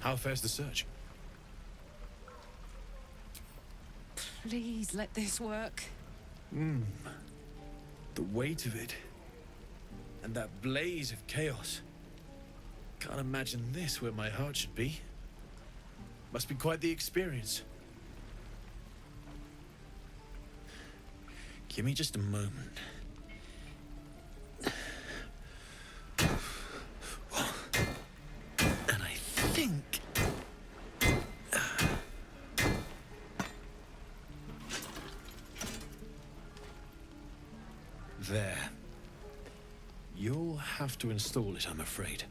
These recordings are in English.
How fares the search? Please let this work. The weight of it. And that blaze of chaos. Can't imagine this where my heart should be. Must be quite the experience. Give me just a moment. And I think... There. You'll have to install it, I'm afraid.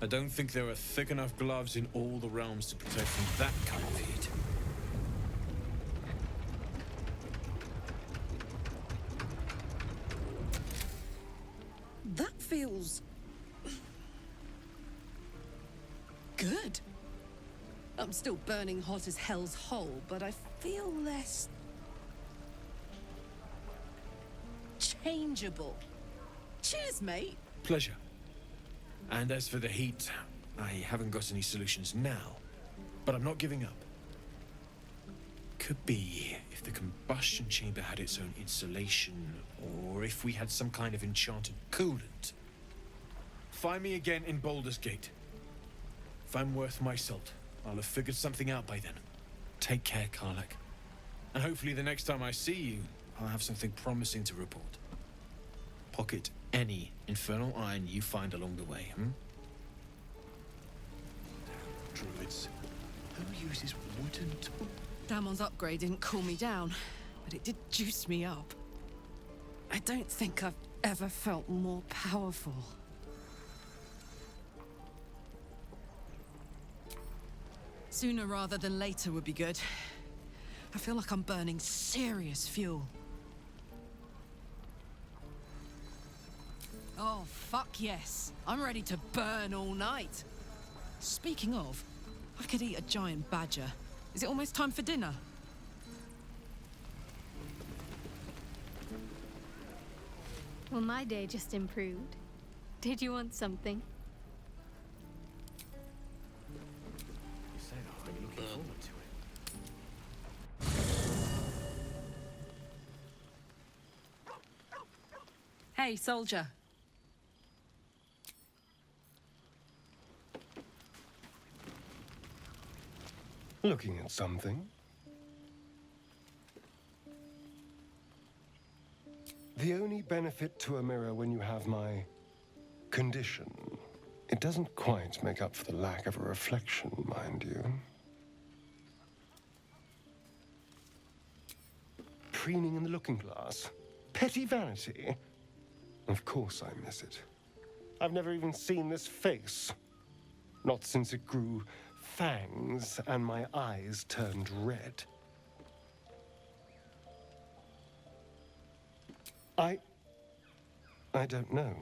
I don't think there are thick enough gloves in all the realms to protect from that kind of heat. That feels... good. I'm still burning hot as hell's hole, but I feel less... changeable. Cheers, mate. Pleasure. And as for the heat, I haven't got any solutions now, but I'm not giving up. Could be if the combustion chamber had its own insulation, or if we had some kind of enchanted coolant. Find me again in Baldur's Gate. If I'm worth my salt, I'll have figured something out by then. Take care, KatLix. And hopefully the next time I see you, I'll have something promising to report. Pocket any infernal iron you find along the way, Druids. Who uses wooden tools? Damon's upgrade didn't cool me down, but it did juice me up. I don't think I've ever felt more powerful. Sooner rather than later would be good. I feel like I'm burning serious fuel. Oh, fuck yes. I'm ready to burn all night. Speaking of, I could eat a giant badger. Is it almost time for dinner? Well, my day just improved. Did you want something? You say that, I'm looking forward to it. Hey, soldier. Looking at something? The only benefit to a mirror when you have my condition, it doesn't quite make up for the lack of a reflection, mind you. Preening in the looking glass? Petty vanity? Of course I miss it. I've never even seen this face. Not since it grew fangs and my eyes turned red. I don't know.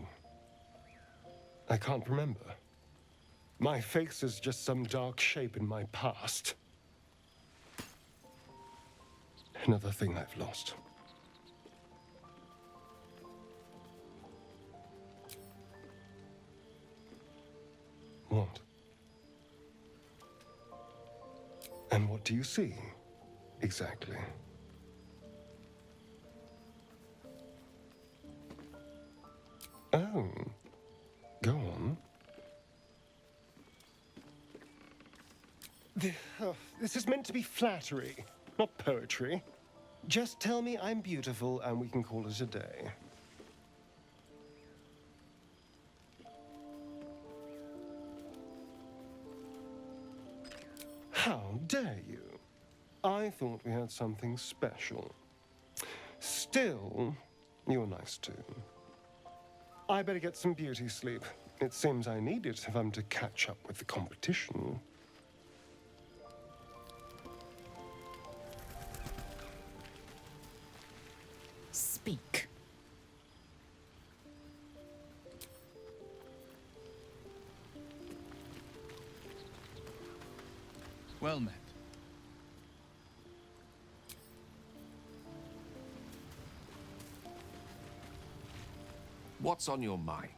I can't remember. My face is just some dark shape in my past. Another thing I've lost. What? And what do you see, exactly? Oh, go on. This is meant to be flattery, not poetry. Just tell me I'm beautiful and we can call it a day. How dare you? I thought we had something special. Still, you're nice too. I better get some beauty sleep. It seems I need it if I'm to catch up with the competition. Speak. Well met. What's on your mind?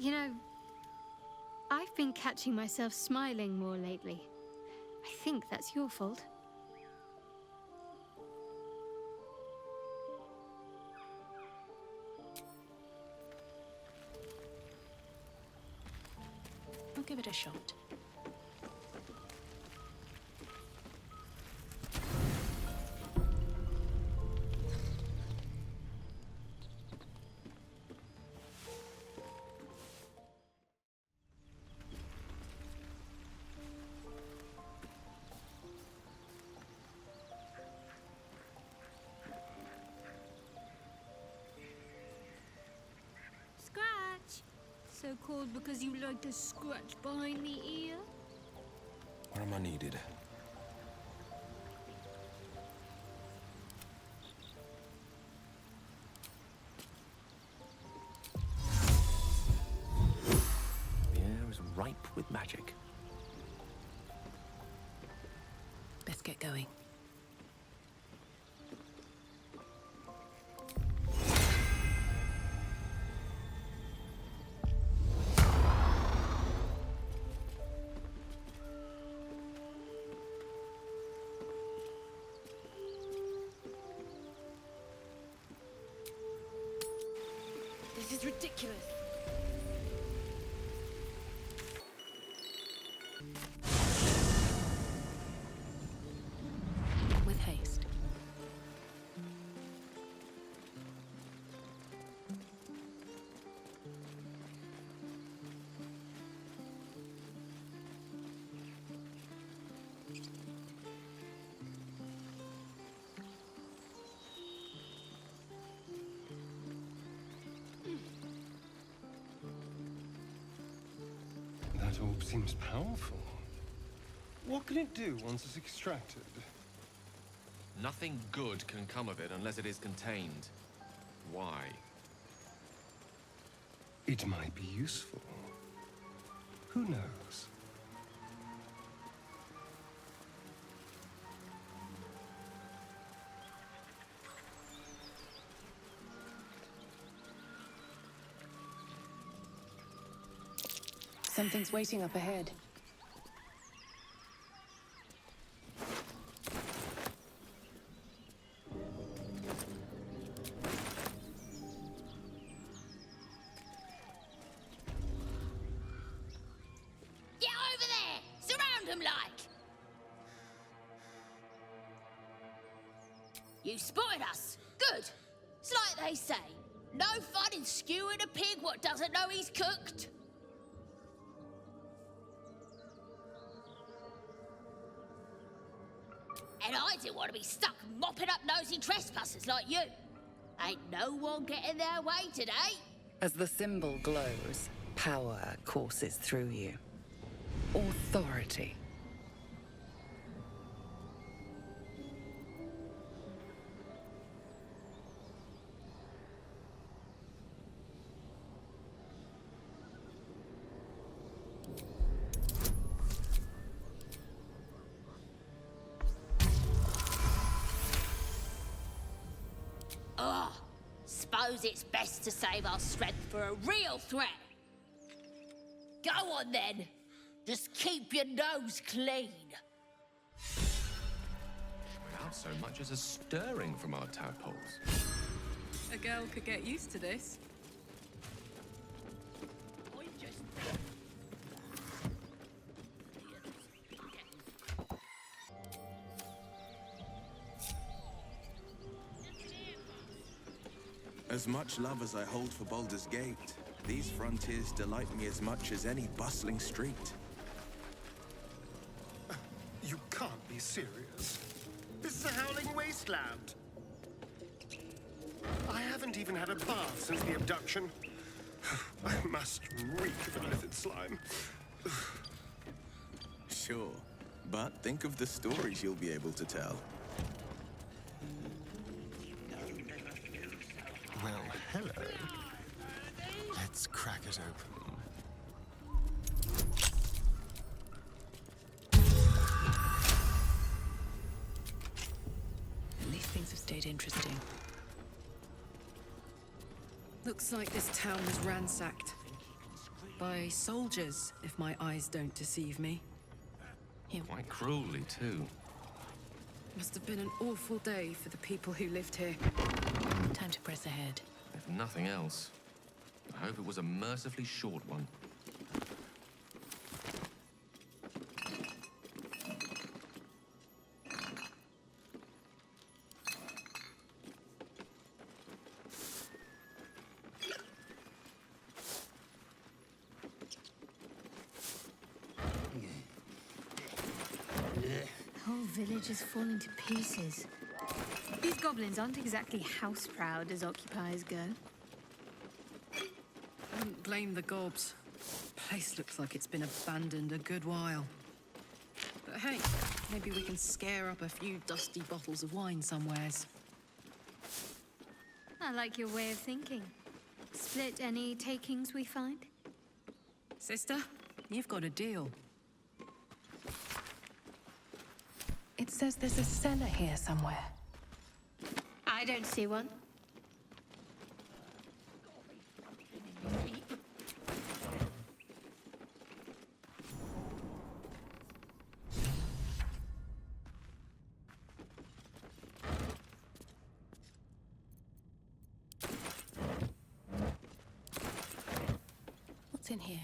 You know, I've been catching myself smiling more lately. I think that's your fault. I'll give it a shot. Scratch! So called because you like to scratch behind the ear? Where am I needed? The air is ripe with magic. Best get going. This is ridiculous. With haste. That orb seems powerful. What can it do once it's extracted? Nothing good can come of it unless it is contained. Why? It might be useful. Who knows? Something's waiting up ahead. Get over there! Surround them like! You spotted us. Good. It's like they say. No fun in skewing a pig what doesn't know he's cooked. And I didn't want to be stuck mopping up nosy trespassers like you. Ain't no one getting their way today. As the symbol glows, power courses through you. Authority. Suppose it's best to save our strength for a real threat. Go on then. Just keep your nose clean. Without so much as a stirring from our tadpoles. A girl could get used to this. I'm just... As much love as I hold for Baldur's Gate, these frontiers delight me as much as any bustling street. You can't be serious. This is a howling wasteland. I haven't even had a bath since the abduction. I must reek of illicit slime. Sure, but think of the stories you'll be able to tell. Well, hello. Let's crack it open. These things have stayed interesting. Looks like this town was ransacked. By soldiers, if my eyes don't deceive me. Quite cruelly, too. Must have been an awful day for the people who lived here. Time to press ahead. If nothing else, I hope it was a mercifully short one. The whole village is falling to pieces. These goblins aren't exactly house-proud as occupiers go. Wouldn't blame the gobs. Place looks like it's been abandoned a good while. But hey, maybe we can scare up a few dusty bottles of wine somewheres. I like your way of thinking. Split any takings we find? Sister, you've got a deal. It says there's a cellar here somewhere. I don't see one. What's in here?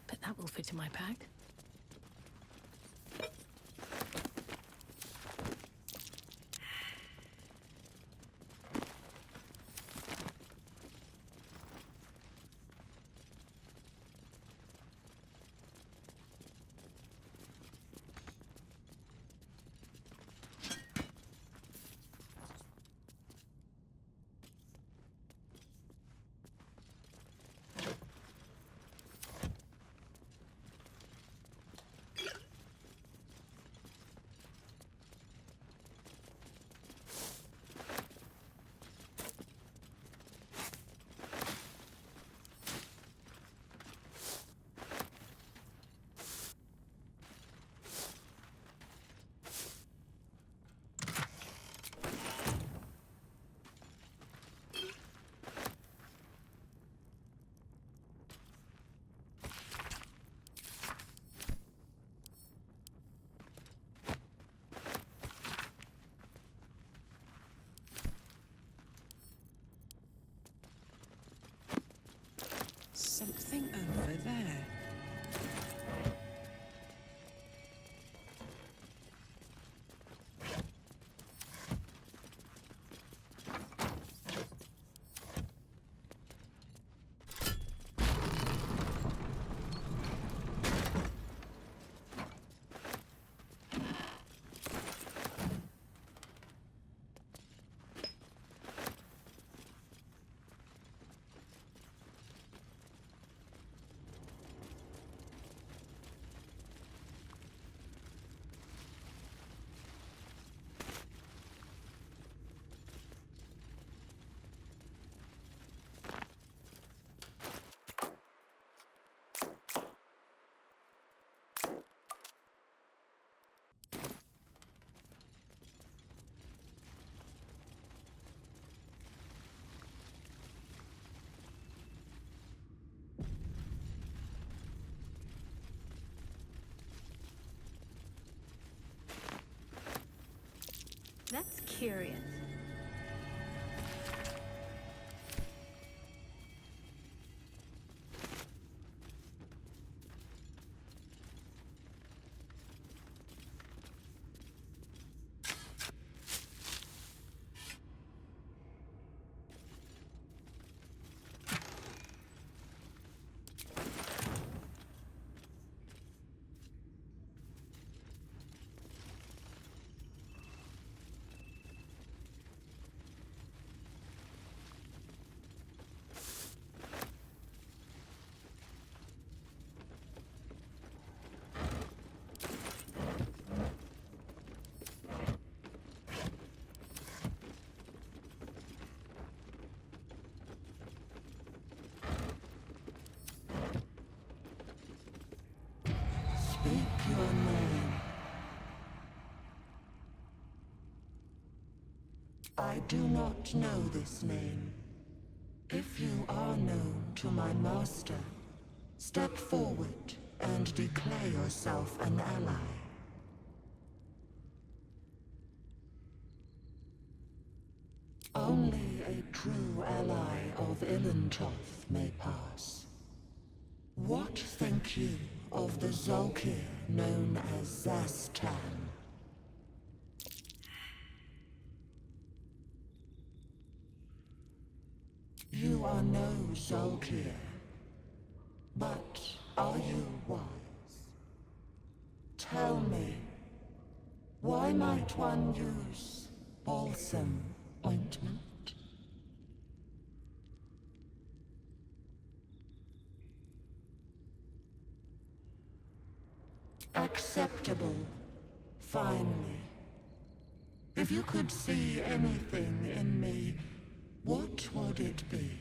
Bet that will fit in my bag. Something over there. That's curious. I do not know this name. If you are known to my master, step forward and declare yourself an ally. Only a true ally of Ilintoth may pass. What think you of the Zolkir known as Zastan? You are no Zolkir, but are you wise? Tell me, why might one use balsam ointment? Acceptable, finally. If you could see anything in me, what would it be?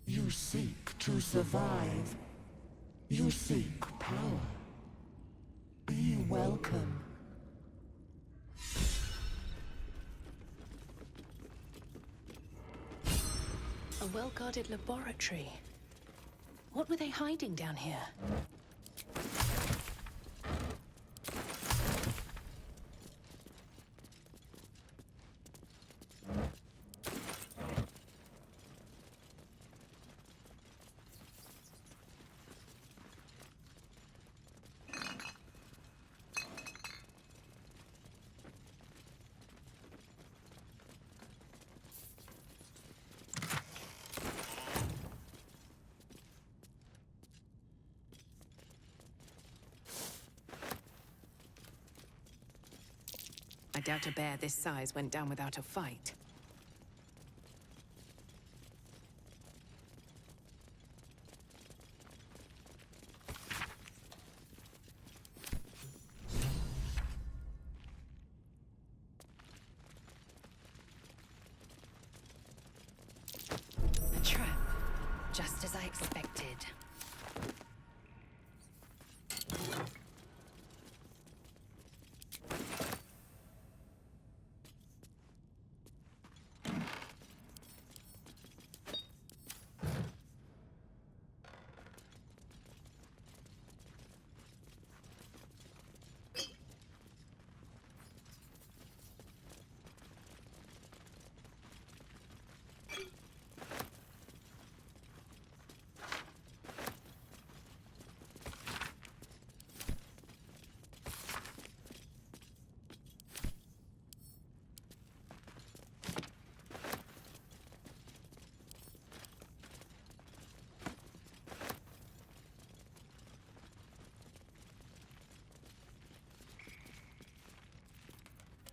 You seek to survive. You seek power. Be welcome. A well-guarded laboratory. What were they hiding down here? I doubt a bear this size went down without a fight. A trap, just as I expected.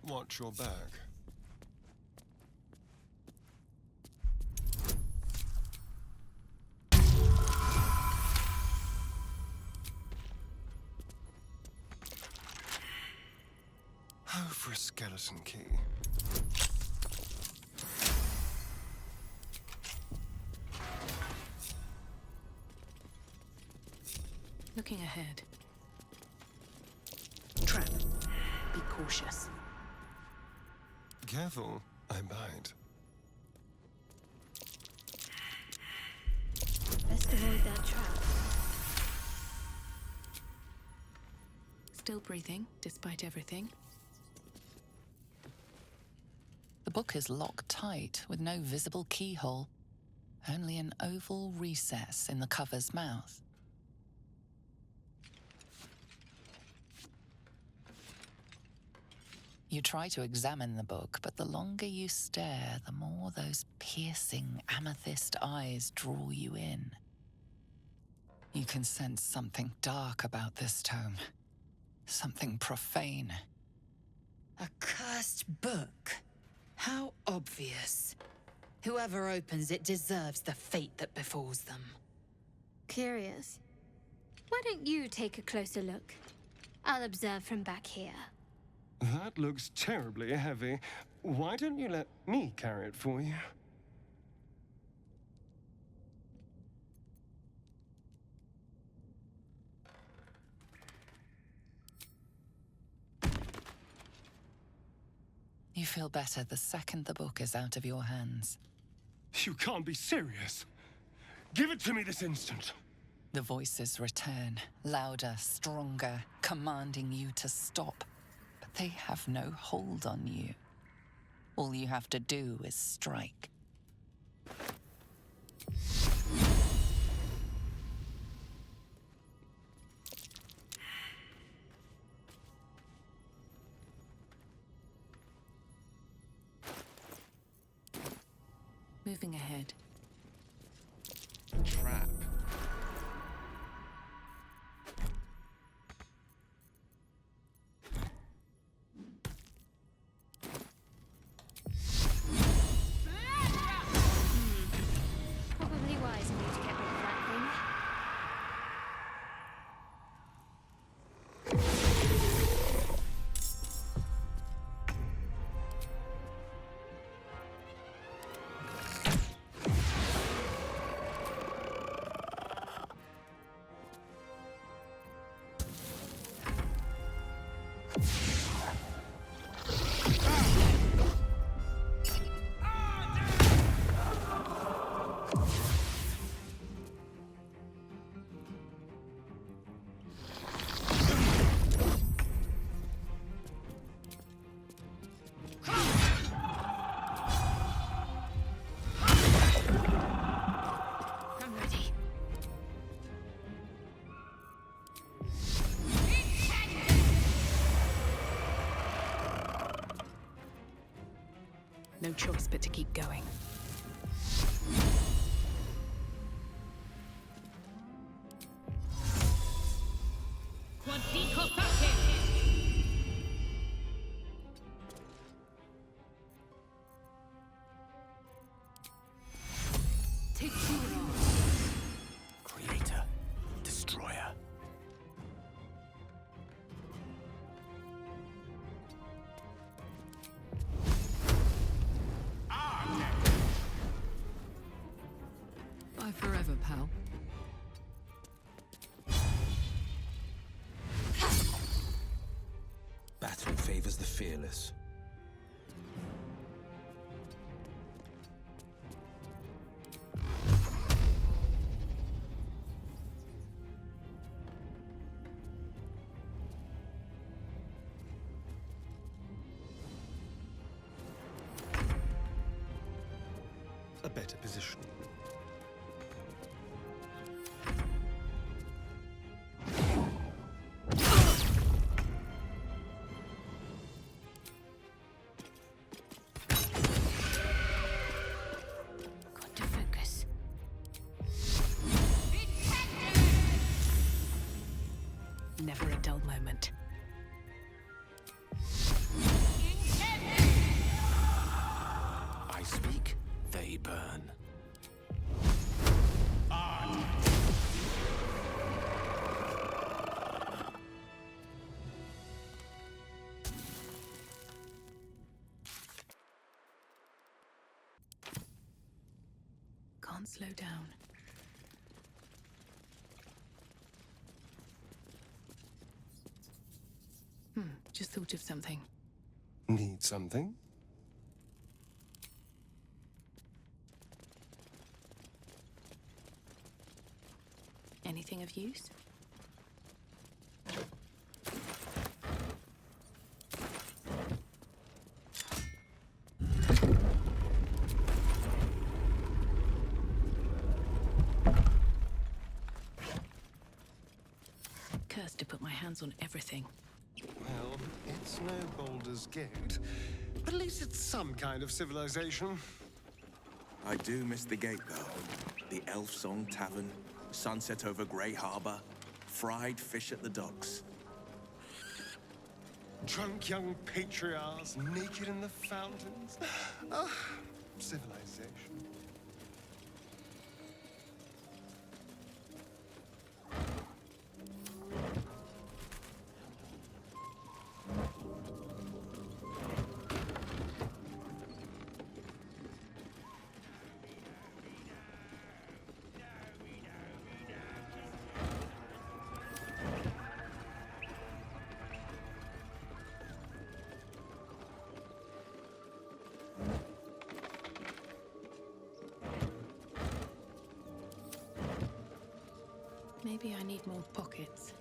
Watch your back. Oh, for a skeleton key. Looking ahead. Trap. Be cautious. Careful, I bite. Best avoid that trap. Still breathing, despite everything. The book is locked tight, with no visible keyhole. Only an oval recess in the cover's mouth. You try to examine the book, but the longer you stare, the more those piercing amethyst eyes draw you in. You can sense something dark about this tome. Something profane. A cursed book? How obvious. Whoever opens it deserves the fate that befalls them. Curious. Why don't you take a closer look? I'll observe from back here. That looks terribly heavy. Why don't you let me carry it for you? You feel better the second the book is out of your hands. You can't be serious. Give it to me this instant. The voices return, louder, stronger, commanding you to stop. But they have no hold on you. All you have to do is strike. Moving ahead. Trap. Probably wise of you to get rid of that thing. No choice but to keep going. Creator, destroyer. Bye forever, pal. Battle favors the fearless. A better position. Got to focus. Never a dull moment. I speak, they burn. Can't slow down. Just thought of something. Need something? Anything of use? Cursed to put my hands on everything. Well, it's no Baldur's Gate, but at least it's some kind of civilization. I do miss the gate, though. The Elf Song Tavern, sunset over Grey Harbor, fried fish at the docks. Drunk young patriarchs, naked in the fountains. Ah, civilization. Maybe I need more pockets.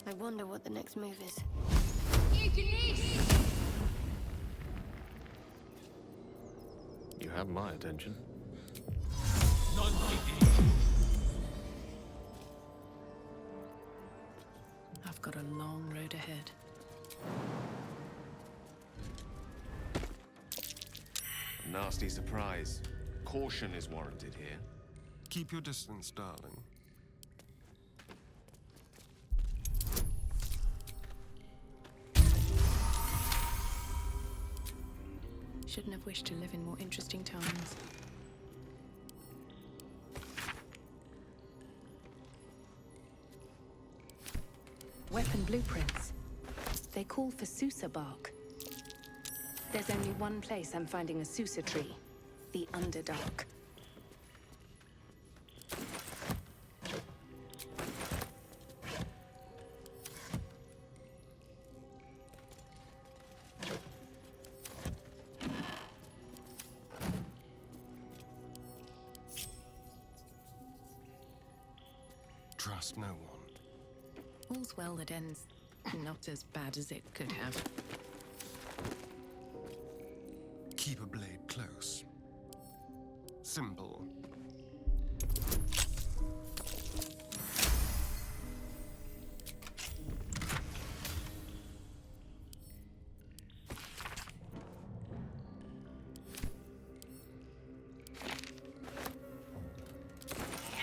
I wonder what the next move is. You have my attention. I've got a long road ahead. Nasty surprise. Caution is warranted here. Keep your distance, darling. Shouldn't have wished to live in more interesting times. Weapon blueprints. They call for Susa bark. There's only one place I'm finding a Susa tree. The Underdark. Trust no one. All's well that ends not as bad as it could have. Keep a blade close. Simple.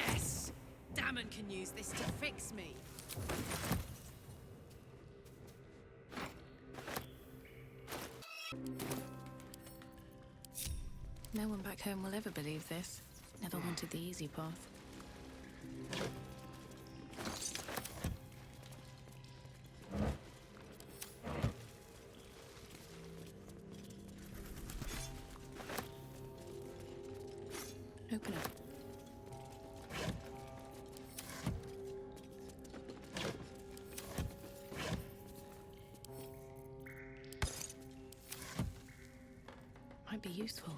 Yes! Damon can use this to fix me. No one back home will ever believe this. Never wanted the easy path. Open up. Might be useful.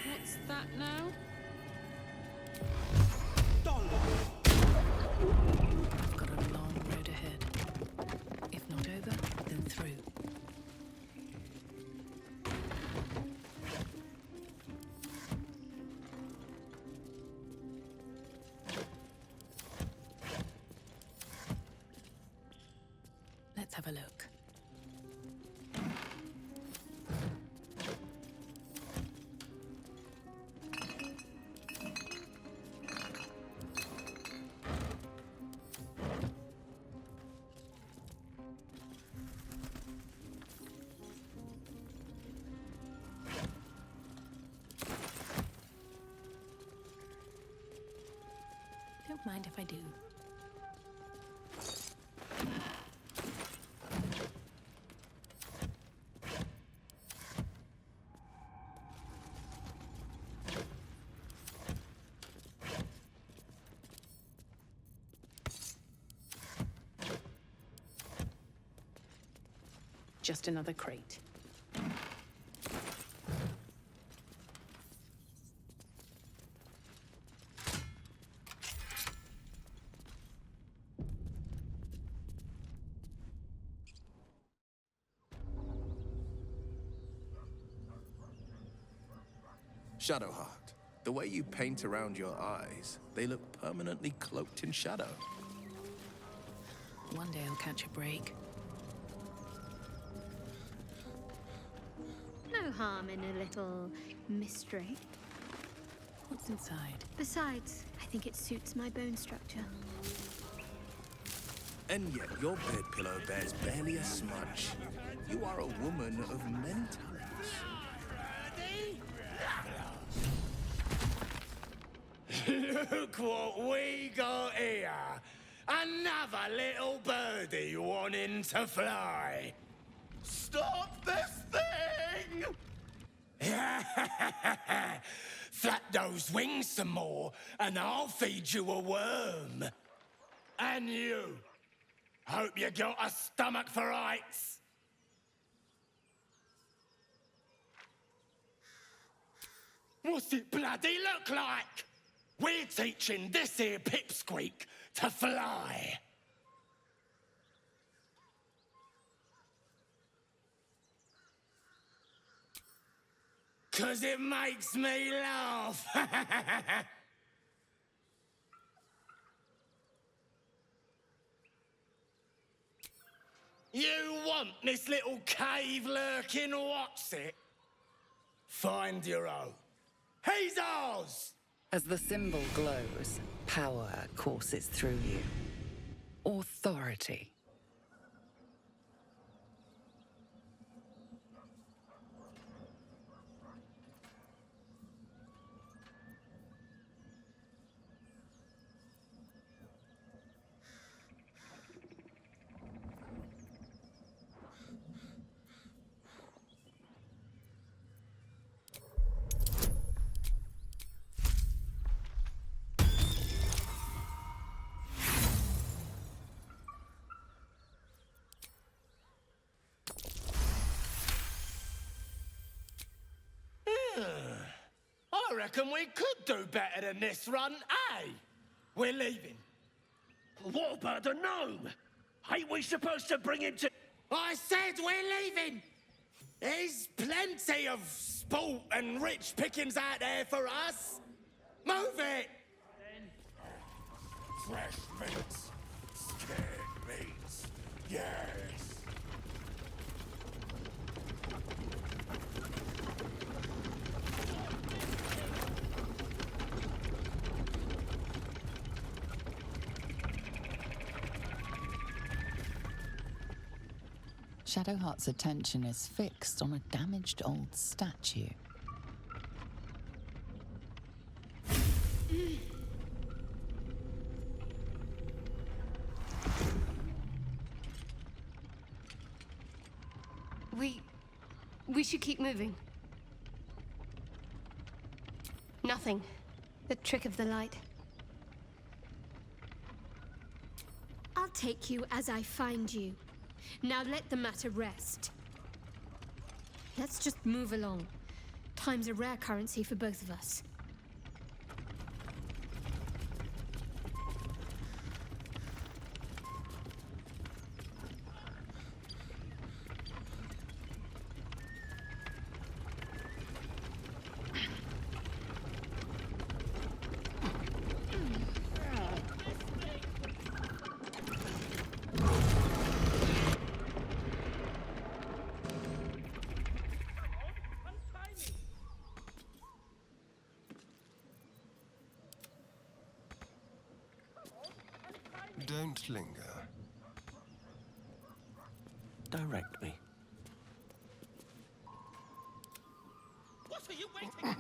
What's that now? I've got a long road ahead. If not over, then through. Let's have a look. Don't mind if I do. Just another crate. Shadowheart, the way you paint around your eyes, they look permanently cloaked in shadow. One day I'll catch a break. No harm in a little mystery. What's inside? Besides, I think it suits my bone structure. And yet your bed pillow bears barely a smudge. You are a woman of many talents. Look what we got here. Another little birdie wanting to fly. Stop this thing! Flap those wings some more, and I'll feed you a worm. And you. Hope you got a stomach for heights. What's it bloody look like? We're teaching this here pipsqueak to fly. 'Cause it makes me laugh. You want this little cave lurking what's it? Find your own. He's ours! As the symbol glows, power courses through you. Authority. I reckon we could do better than this run, eh? We're leaving. What about the gnome? Ain't we supposed to bring him to... I said we're leaving! There's plenty of sport and rich pickings out there for us. Move it! Fresh meats. Scared meats. Yes. Shadowheart's attention is fixed on a damaged old statue. We should keep moving. Nothing. The trick of the light. I'll take you as I find you. Now let the matter rest. Let's just move along. Time's a rare currency for both of us. Don't linger. Direct me. What are you waiting for?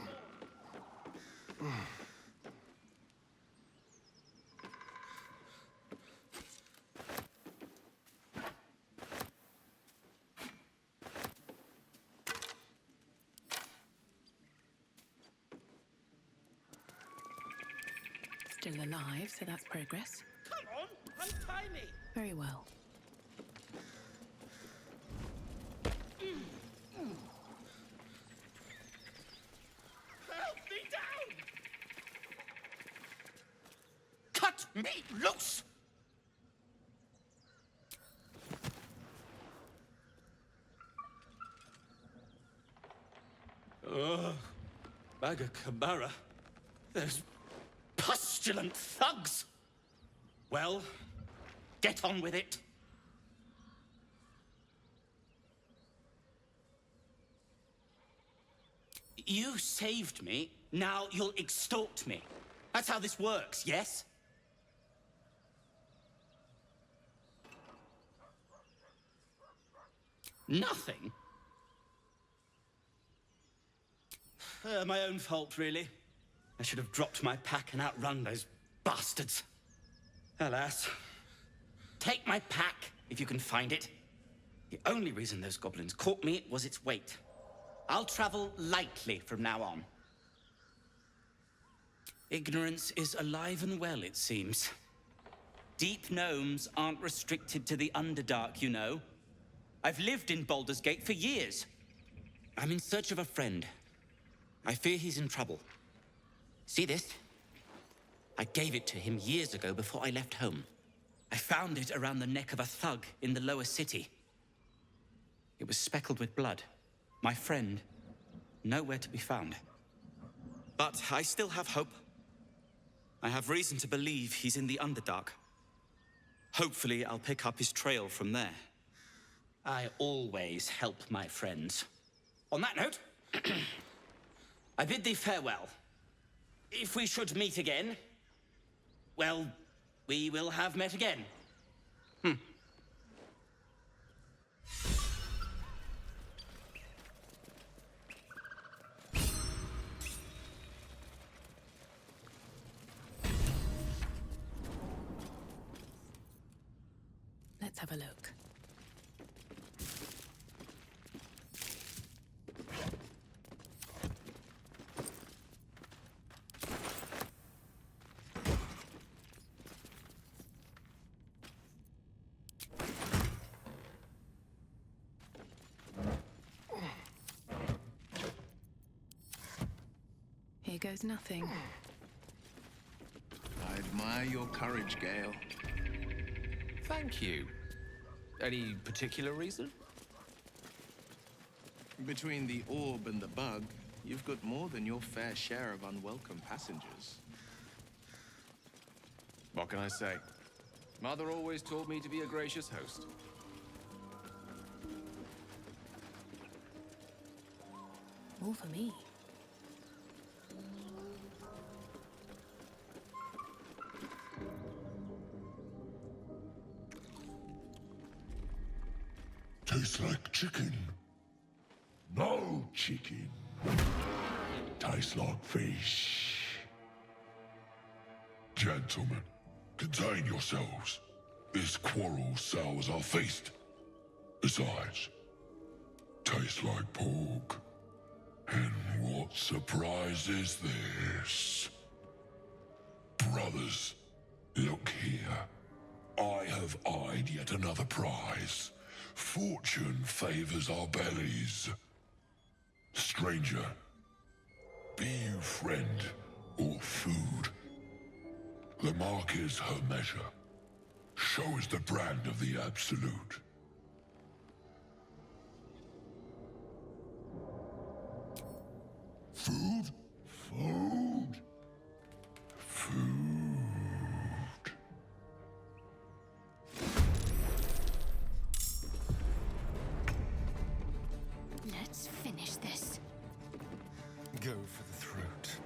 Still alive, so that's progress. Come on, untie me. Very well. Help me down! Cut me loose! Bagakabara. Those pestilent thugs! Well, get on with it. You saved me, now you'll extort me. That's how this works, yes? Nothing? My own fault, really. I should have dropped my pack and outrun those bastards. Alas. Take my pack, if you can find it. The only reason those goblins caught me was its weight. I'll travel lightly from now on. Ignorance is alive and well, it seems. Deep gnomes aren't restricted to the Underdark, you know. I've lived in Baldur's Gate for years. I'm in search of a friend. I fear he's in trouble. See this? I gave it to him years ago before I left home. I found it around the neck of a thug in the lower city. It was speckled with blood. My friend, nowhere to be found. But I still have hope. I have reason to believe he's in the Underdark. Hopefully, I'll pick up his trail from there. I always help my friends. On that note, I bid thee farewell. If we should meet again, well, we will have met again. Let's have a look. Here goes nothing. I admire your courage, Gale. Thank you. Any particular reason? Between the orb and the bug, you've got more than your fair share of unwelcome passengers. What can I say? Mother always told me to be a gracious host. All for me. Tastes like chicken. No chicken. Tastes like fish. Gentlemen, contain yourselves. This quarrel sours our feast. Besides, tastes like pork. And what surprise is this? Brothers, look here. I have eyed yet another prize. Fortune favors our bellies. Stranger, be you friend or food. The mark is her measure. Show us the brand of the absolute. Food? Food? Food. Let's finish this. Go for the throat.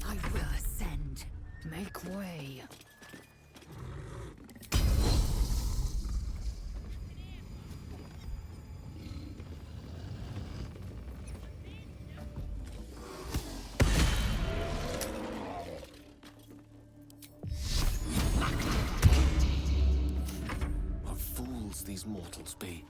I will ascend. Make way. What fools these mortals be.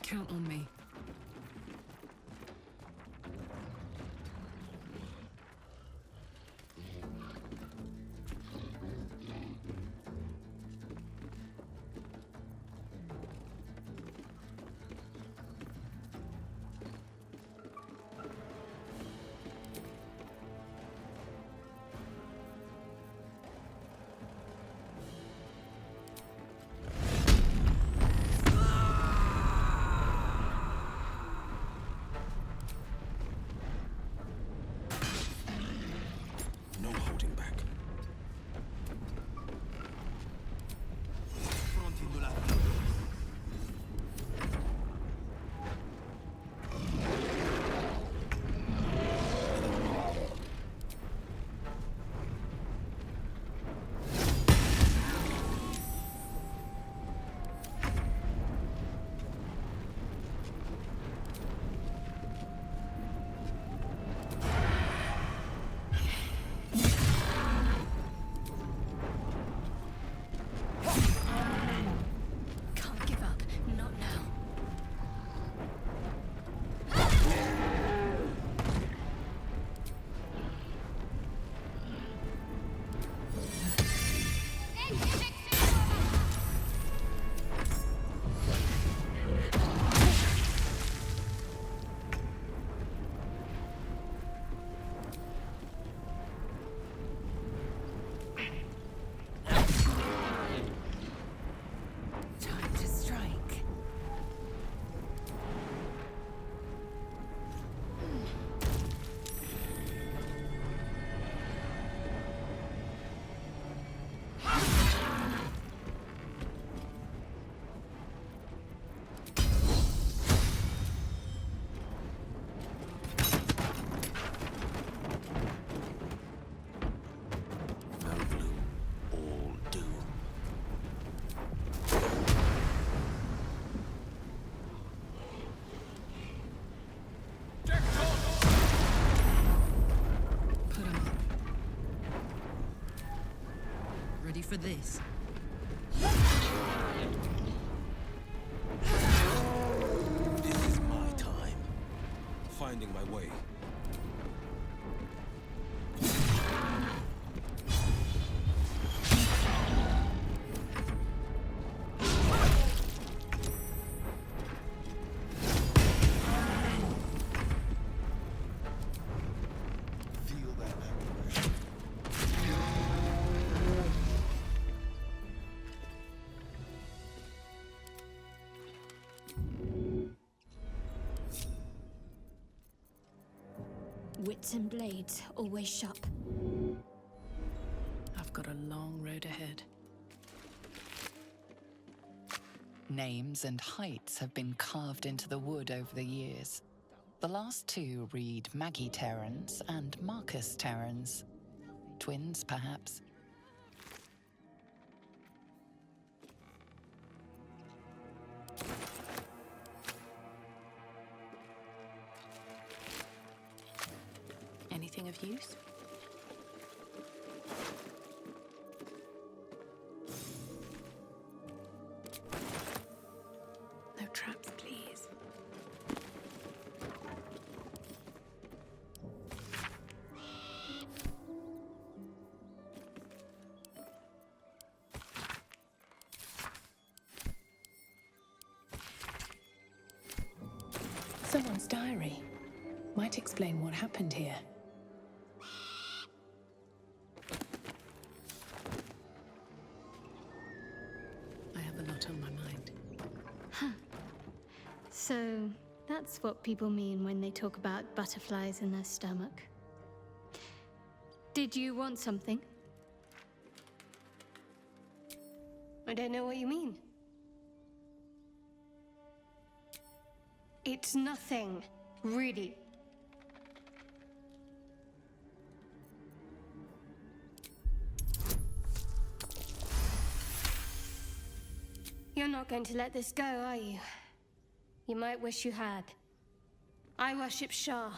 Count on me. No holding back. Can't give up. Not now. Time to strike. No blue, all doom. Put 'em up. Ready for this? This is my time. Finding my way. Feel that aggravation. Wits and blades, always sharp. I've got a long road ahead. Names and heights have been carved into the wood over the years. The last two read Maggie Terrans and Marcus Terrans. Twins, perhaps. Anything of use? No traps, please. Someone's diary. Might explain what happened here. I have a lot on my mind. So, That's what people mean when they talk about butterflies in their stomach. Did you want something? I don't know what you mean. It's nothing, really. You're not going to let this go, are you? You might wish you had. I worship Shah,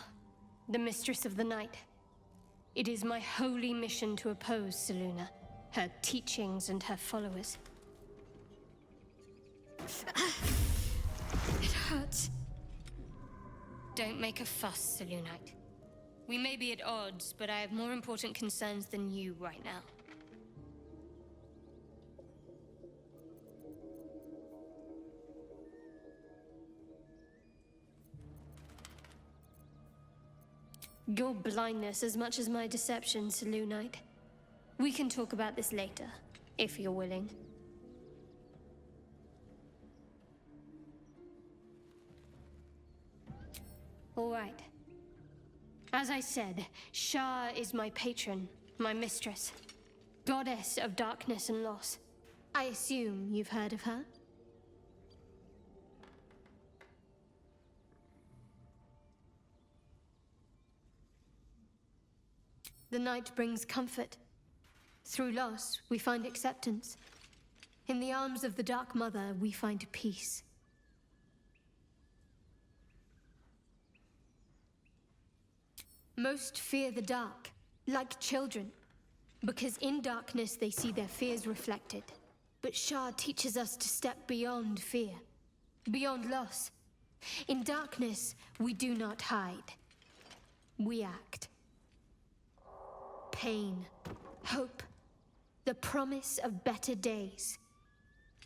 the Mistress of the Night. It is my holy mission to oppose Selûne, her teachings and her followers. It hurts. Don't make a fuss, Selûnite. We may be at odds, but I have more important concerns than you right now. Your blindness as much as my deception, Selûnite. We can talk about this later, if you're willing. All right. As I said, Shah is my patron, my mistress, goddess of darkness and loss. I assume you've heard of her? The night brings comfort. Through loss, we find acceptance. In the arms of the Dark Mother, we find peace. Most fear the dark, like children, because in darkness they see their fears reflected. But Shah teaches us to step beyond fear, beyond loss. In darkness, we do not hide. We act. Pain, hope, the promise of better days.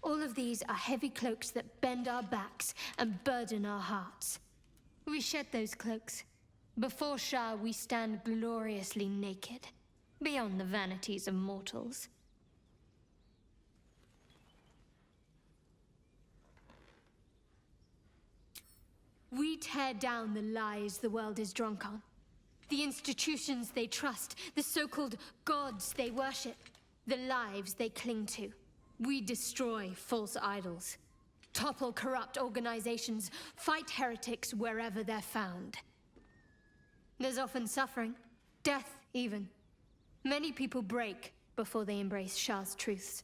All of these are heavy cloaks that bend our backs and burden our hearts. We shed those cloaks. Before Shah, we stand gloriously naked, beyond the vanities of mortals. We tear down the lies the world is drunk on. The institutions they trust, the so-called gods they worship, the lives they cling to. We destroy false idols, topple corrupt organizations, fight heretics wherever they're found. There's often suffering, death even. Many people break before they embrace Shah's truths.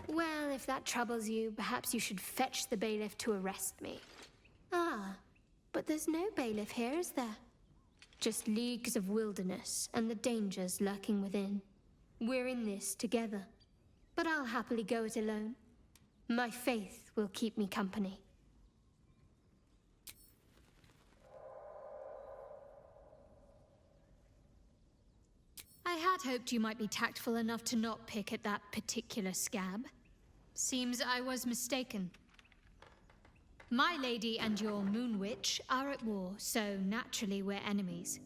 Well, if that troubles you, perhaps you should fetch the bailiff to arrest me. Ah, but there's no bailiff here, is there? Just leagues of wilderness and the dangers lurking within. We're in this together. But I'll happily go it alone. My faith will keep me company. I had hoped you might be tactful enough to not pick at that particular scab. Seems I was mistaken. My lady and your Moon Witch are at war, so naturally we're enemies.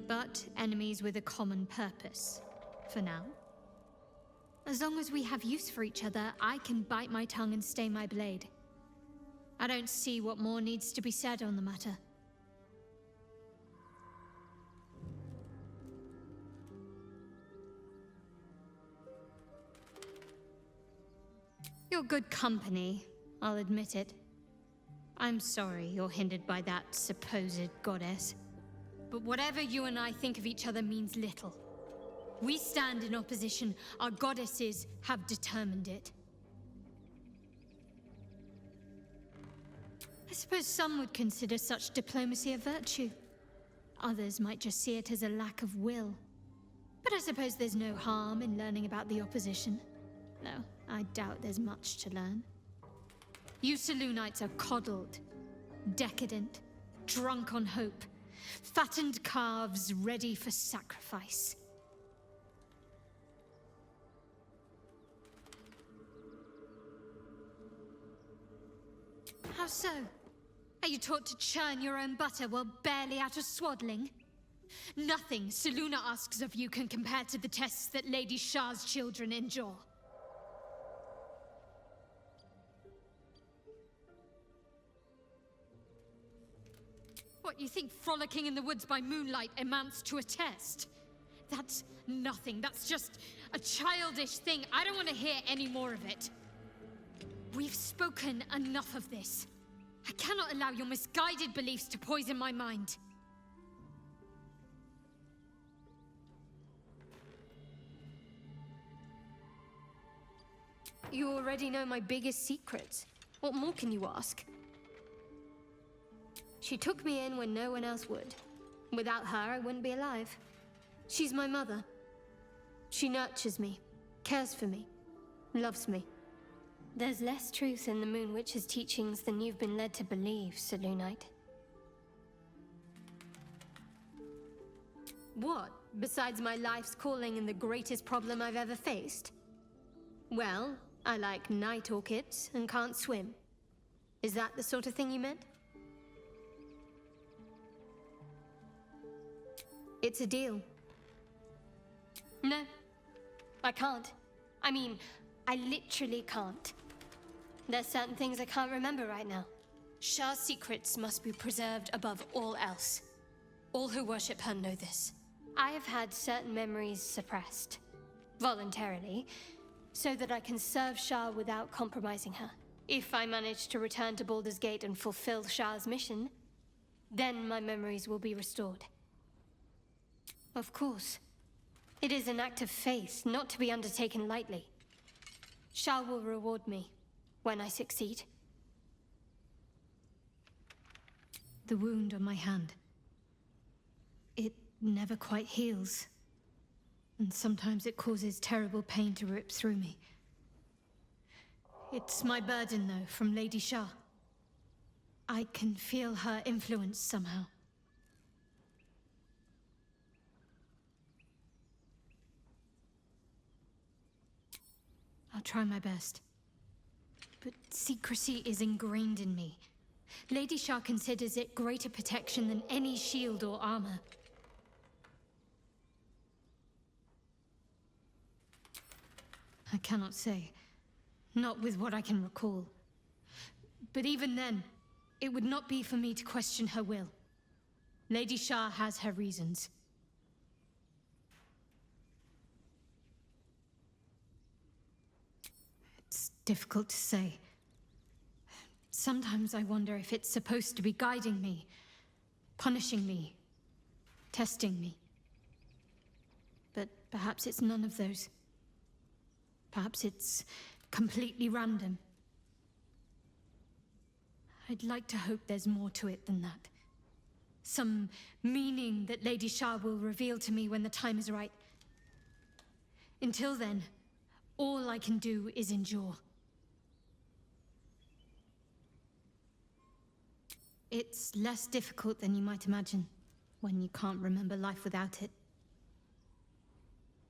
But enemies with a common purpose, for now. As long as we have use for each other, I can bite my tongue and stay my blade. I don't see what more needs to be said on the matter. You're good company, I'll admit it. I'm sorry you're hindered by that supposed goddess. But whatever you and I think of each other means little. We stand in opposition. Our goddesses have determined it. I suppose some would consider such diplomacy a virtue. Others might just see it as a lack of will. But I suppose there's no harm in learning about the opposition. No, I doubt there's much to learn. You Selûnites are coddled, decadent, drunk on hope, fattened calves ready for sacrifice. How so? Are you taught to churn your own butter while barely out of swaddling? Nothing Selûne asks of you can compare to the tests that Lady Shah's children endure. What, you think frolicking in the woods by moonlight amounts to a test? That's nothing. That's just a childish thing. I don't want to hear any more of it. We've spoken enough of this. I cannot allow your misguided beliefs to poison my mind. You already know my biggest secrets. What more can you ask? She took me in when no one else would. Without her, I wouldn't be alive. She's my mother. She nurtures me, cares for me, loves me. There's less truth in the Moon Witch's teachings than you've been led to believe, Selûnite. What, besides my life's calling and the greatest problem I've ever faced? Well, I like night orchids and can't swim. Is that the sort of thing you meant? It's a deal. No, I can't. I mean, I literally can't. There's certain things I can't remember right now. Shah's secrets must be preserved above all else. All who worship her know this. I have had certain memories suppressed, voluntarily, so that I can serve Shah without compromising her. If I manage to return to Baldur's Gate and fulfill Shah's mission, then my memories will be restored. Of course. It is an act of faith, not to be undertaken lightly. Shah will reward me when I succeed. The wound on my hand. It never quite heals. And sometimes it causes terrible pain to rip through me. It's my burden, though, from Lady Shah. I can feel her influence somehow. I'll try my best. But secrecy is ingrained in me. Lady Shah considers it greater protection than any shield or armor. I cannot say. Not with what I can recall. But even then, it would not be for me to question her will. Lady Shah has her reasons. It's difficult to say. Sometimes I wonder if it's supposed to be guiding me, punishing me, testing me. But perhaps it's none of those. Perhaps it's completely random. I'd like to hope there's more to it than that. Some meaning that Lady Shah will reveal to me when the time is right. Until then, all I can do is endure. It's less difficult than you might imagine when you can't remember life without it.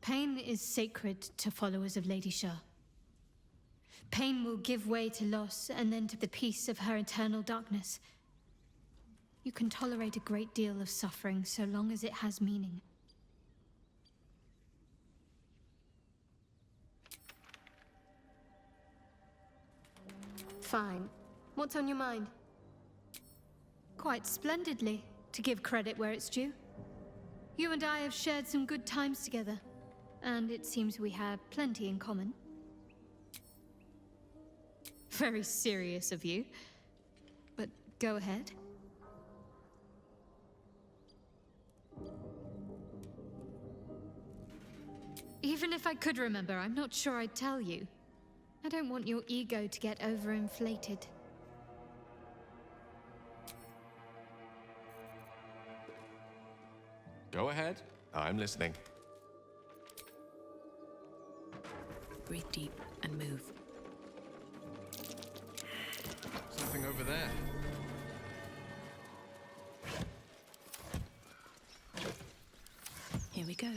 Pain is sacred to followers of Lady Shah. Pain will give way to loss and then to the peace of her eternal darkness. You can tolerate a great deal of suffering so long as it has meaning. Fine. What's on your mind? Quite splendidly, to give credit where it's due. You and I have shared some good times together, and it seems we have plenty in common. Very serious of you, but go ahead. Even if I could remember, I'm not sure I'd tell you. I don't want your ego to get overinflated. Go ahead. I'm listening. Breathe deep and move. Something over there. Here we go.